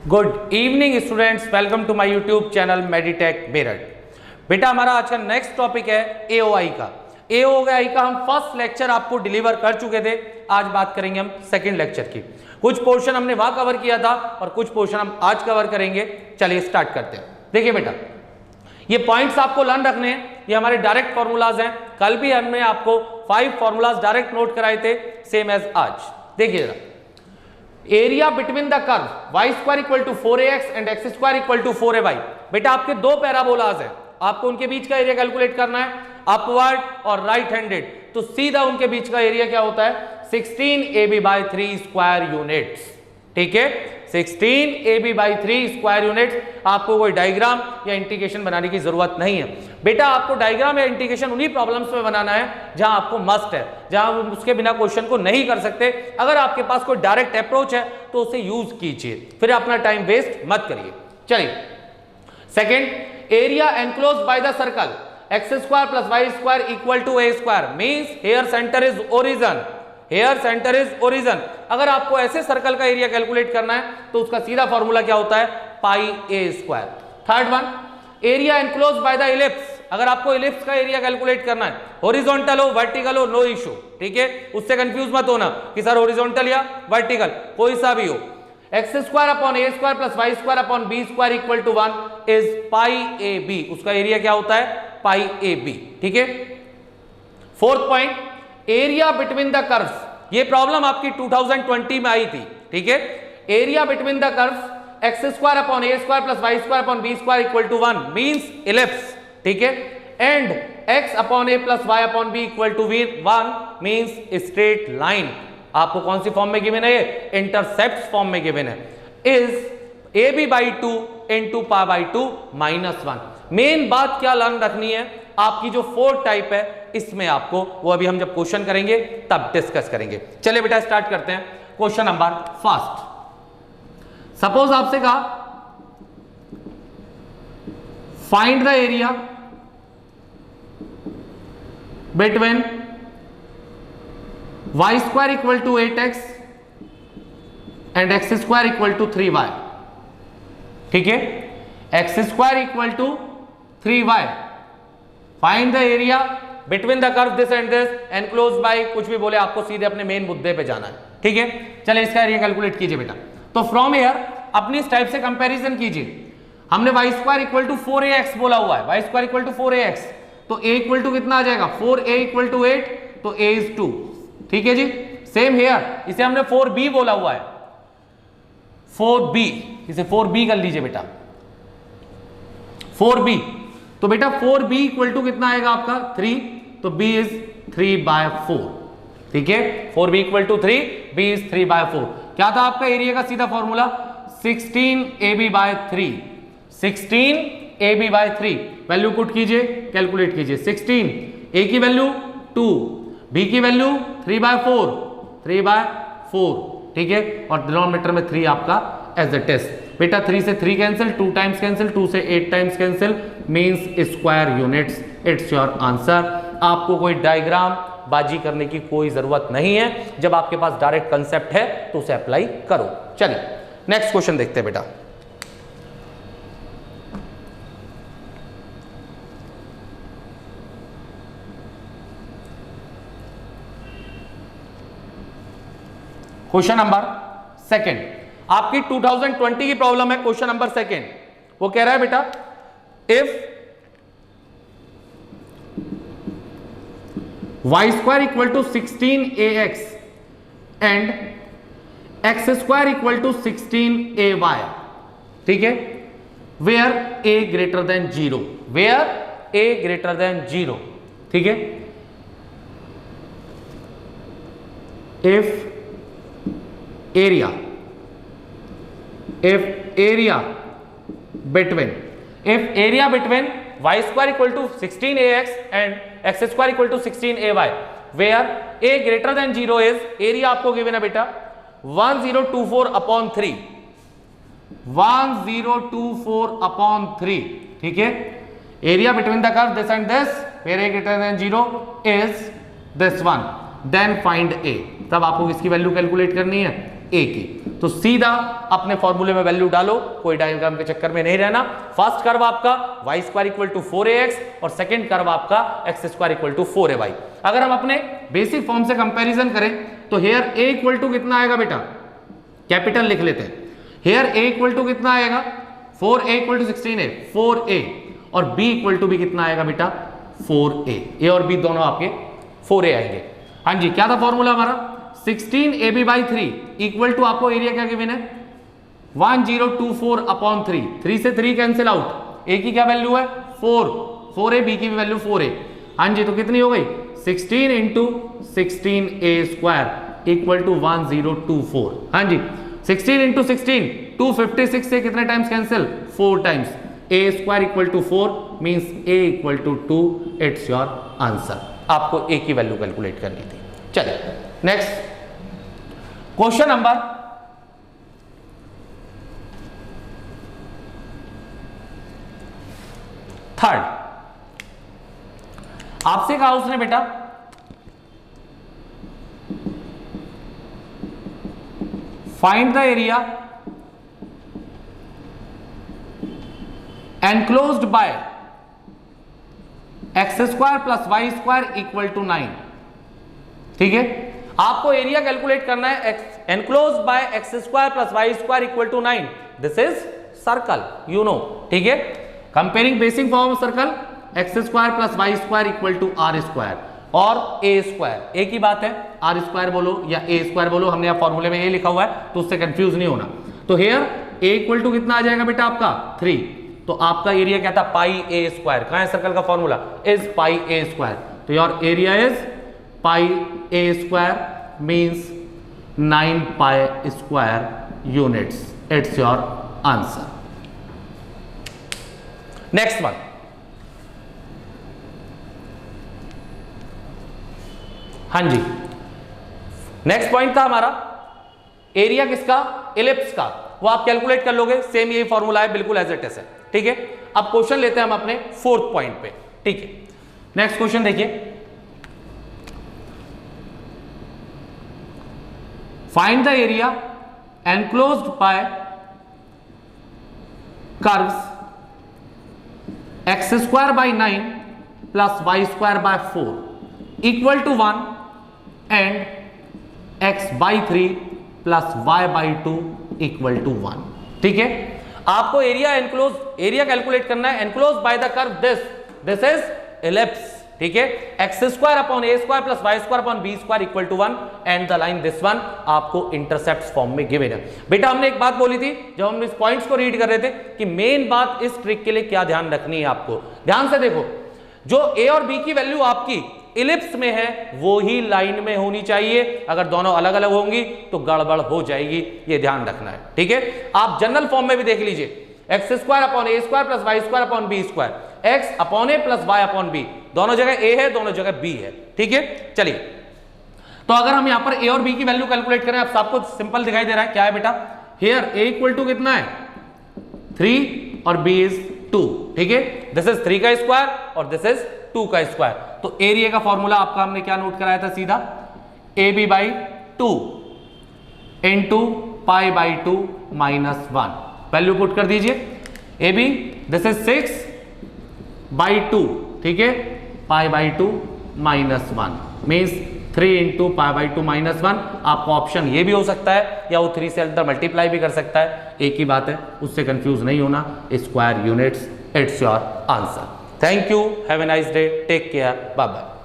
Good evening students, welcome to my YouTube channel Meditech Meerut. बेटा हमारा आज का नेक्स्ट टॉपिक है एओआई का। एओआई का हम फर्स्ट लेक्चर आपको डिलीवर कर चुके थे। आज बात करेंगे हम सेकंड लेक्चर की। कुछ पोर्शन हमने वहां कवर किया था और कुछ पोर्शन हम आज कवर करेंगे। चलिए स्टार्ट करते हैं। देखिए बेटा, ये पॉइंट्स आपको लर्न रखने हैं। ये हमारे डायरेक्ट फॉर्मूलाज हैं। कल भी हमने आपको 5 फॉर्मूलाज डायरेक्ट नोट कराए थे, सेम एज आज। देखिए जरा, area between the curve y square equal to 4ax and x square equal to 4ay। बेटा आपके दो पैराबोलाज हैं, आपको उनके बीच का एरिया कैलकुलेट करना है, अपवर्ड और राइट हैंडेड। तो सीधा उनके बीच का एरिया क्या होता है, 16ab/3 स्क्वायर यूनिट्स। ठीक है, 16ab/3 स्क्वायर यूनिट्स। आपको कोई डायग्राम या इंटीग्रेशन बनाने की जरूरत नहीं है। बेटा आपको डायग्राम या इंटीग्रेशन उन्हीं प्रॉब्लम्स में बनाना है जहां आपको मस्ट है, जहां उसके बिना क्वेश्चन को नहीं कर सकते। अगर आपके पास कोई डायरेक्ट अप्रोच है तो उसे यूज कीजिए, फिर अपना टाइम वेस्ट मत करिए। चलिए second, area enclose by the circle x square plus y square equal to a square means here centre is origin. Here centre is origin. अगर आपको ऐसे सर्कल का एरिया कैलकुलेट करना है तो उसका सीधा फॉर्मूला क्या होता है, पाई a square. Third one, area enclose by the ellipse. अगर आपको इलिप्स का एरिया कैलकुलेट करना है, हॉरिजॉन्टल हो वर्टिकल हो नो इशू। ठीक है, उससे कंफ्यूज मत होना कि सर हॉरिजॉन्टल या वर्टिकल, कोई सा भी हो। X square upon a square plus y square upon b square equal to 1 is pi a b. उसका एरिया क्या होता है, पाई ए बी। ठीक है। Fourth point, area between the curves. ये प्रॉब्लम आपकी 2020 में आई थी। ठीक है, area between the curves x square upon a square plus y square upon b square equal to 1 means ellipse. ठीक है, and x upon a plus y upon b equal to 1 means straight line. आपको कौन सी form में given है, ये intercept form में given है। Is a b by 2 into pi by 2 minus 1। Main बात क्या लर्न रखनी है, आपकी जो फोर्थ टाइप है इसमें आपको, वो अभी हम जब क्वेश्चन करेंगे तब डिस्कस करेंगे। चलिए बेटा स्टार्ट करते हैं। क्वेश्चन नंबर फर्स्ट, सपोज आपसे कहा find the area between y square equal to 8x and x square equal to 3y। ठीक है, x square equal to 3y। Find the area between the curve this and this enclose by, कुछ भी बोले, आपको सीधे अपने main मुद्दे पे जाना है। ठीक है, चलिए इसका एरिया कैलकुलेट कीजिए बेटा। तो फ्रॉम हियर अपनी इस टाइप से कंपैरिजन कीजिए। हमने y square equal to 4ax बोला हुआ है, y square equal to 4ax, तो a इक्वल टू कितना आ जाएगा, 4a इक्वल टू 8, तो a इज 2। ठीक है जी। सेम हेयर, इसे हमने 4b बोला हुआ है, 4b, इसे 4b कर लीजिए बेटा, 4b। तो बेटा 4b इक्वल टू कितना आएगा आपका 3, तो b इज 3/4। ठीक है, 4b equal to 3, b is 3/4। क्या था आपका एरिया का सीधा formula, 16ab/3। 16ab/3 value put कीजिए, कैलकुलेट कीजिए। 16, a की वैल्यू 2, b की वैल्यू 3/4, 3/4। ठीक है, और डिनोमिनेटर में 3 आपका एज अ टेस्ट। बेटा 3 से 3 कैंसिल, 2 टाइम्स कैंसिल, 2 से 8 times cancel means square units. It's your answer. आपको कोई डायग्राम बाजी करने की कोई जरूरत नहीं है। जब आपके पास डायरेक्ट कंसेप्ट है तो उसे अप्लाई करो। चलिए नेक्स्ट क्वेश्चन देखते हैं बेटा। क्वेश्चन नंबर सेकंड, आपकी 2020 की प्रॉब्लम है। क्वेश्चन नंबर सेकंड, वो कह रहा है बेटा, if y square equal to 16ax and x square equal to 16ay। ठीक है, where a greater than 0, where a greater than 0। ठीक है, if area between y square equal to 16ax and x square equal to 16ay where a greater than 0 is, area आपको given है बेटा 1024/3, 1024/3। ठीक है, area between the curve this and this where a greater than 0 is this one. Then find a। तब आपको किसकी value calculate करनी है, a की। तो सीधा अपने फॉर्मूले में वैल्यू डालो, कोई डायग्राम के चक्कर में नहीं रहना। फर्स्ट कर्व आपका y square equal to 4ax और सेकेंड कर्व आपका x square equal to 4ay। अगर हम अपने बेसिक फॉर्म से कंपैरिजन करें तो हेयर a इक्वल टू कितना आएगा बेटा, कैपिटल लिख लेते हैं। हेयर a इक्वल टू कितना आएगा, 4a equal to 16a 4a, और b इक्वल टू भी कितना आएगा बेटा 4a। a और b दोनों आपके 4a आएंगे। हाँ जी, क्या था फॉर्मूला हमारा, 16ab by 3 इक्वल टू आपको एरिया क्या गिवन है 1024 अपॉन 3, 3 से 3 कैंसिल आउट, a की क्या वैल्यू है 4a, b की भी वैल्यू 4a। हाँ जी, तो कितनी हो गई 16 into 16a square equal to 1024। हाँ जी, 16 इंटू 16 256 से कितने times cancel 4 times, a square equal to 4 means a equal to 2, it's your answer. आपको a की वैल्यू कैलकुलेट करनी थी। चलिए नेक्स्ट क्वेश्चन नंबर 3। आपसे कहा उसने बेटा find the area enclosed by x square plus y square equal to 9। ठीक है, आपको एरिया कैलकुलेट करना है enclosed by x square plus y square equal to 9। This is circle, you know. ठीक है, comparing basic form of circle x square plus y square equal to r square और a square. ए की बात है, are square बोलो या ए square बोलो, हमने यहाँ फॉर्मूले में ए लिखा हुआ है तो उससे कंफ्यूज नहीं होना। तो हेयर ए इक्वल टू कितना आ जाएगा बेटा आपका 3, तो आपका एरिया क्या था पाई ए स्क्वायर। कहां है सर्कल का formula, is pi a square. तो your area is pi a square means 9 pi square units, it's your answer. Next one, हाँ जी, नेक्स्ट पॉइंट था हमारा एरिया किसका, इलिप्स का, वो आप कैलकुलेट कर लोगे, सेम यही फॉर्मूला है बिल्कुल एज इट इज है। ठीक है, अब क्वेश्चन लेते हैं हम अपने 4th पॉइंट पे। ठीक है, नेक्स्ट क्वेश्चन देखिए, find the area enclosed by curves x square by 9 plus y square by 4 equal to 1 and x by 3 plus y by 2 equal to 1। ठीक है, आपको एरिया एरिया कैलकुलेट करना है enclose by the curve this is ellipse. ठीक है, x square upon a square plus y square upon b square equal to 1 and the line this one आपको intercept form में given है। बेटा हमने एक बात बोली थी जब हम इस पॉइंट्स को रीड कर रहे थे कि मेन बात इस ट्रिक के लिए क्या ध्यान रखनी है, आपको ध्यान से देखो, जो ए और बी की वैल्यू आपकी इलिप्स में है वो ही लाइन में होनी चाहिए, अगर दोनों अलग अलग होंगी तो गड़बड़ हो जाएगी, ये ध्यान रखना है। ठीक है, आप जनरल फॉर्म में भी देख लीजिए, x square upon a square plus y square upon b square, x upon a plus y upon b, दोनों जगह ए है दोनों जगह बी है। ठीक है, चलिए, तो अगर हम यहां पर ए और बी की वैल्यू कैलकुलेट करें, आप सबको सिंपल दिखाई दे रहा है, क्या है बेटा, हियर ए इक्वल टू कितना है 3 और बी इज 2। ठीक है, दिस इज 3 का स्क्वायर और दिस इज 2 का स्क्वायर। तो एरिया का फॉर्मूला आपका हमने क्या नोट कराया था, सीधा a b by 2 into pi by 2 minus 1, value put कर दीजिए, a b this is 6 by 2, ठीक है, pi by 2 minus 1 means 3 into pi by 2 minus 1। आपका ऑप्शन ये भी हो सकता है या वो 3 से अंदर मल्टीप्लाई भी कर सकता है, एक ही बात है, उससे कंफ्यूज नहीं होना, square units, it's your answer. Thank you, have a nice day, take care, bye bye.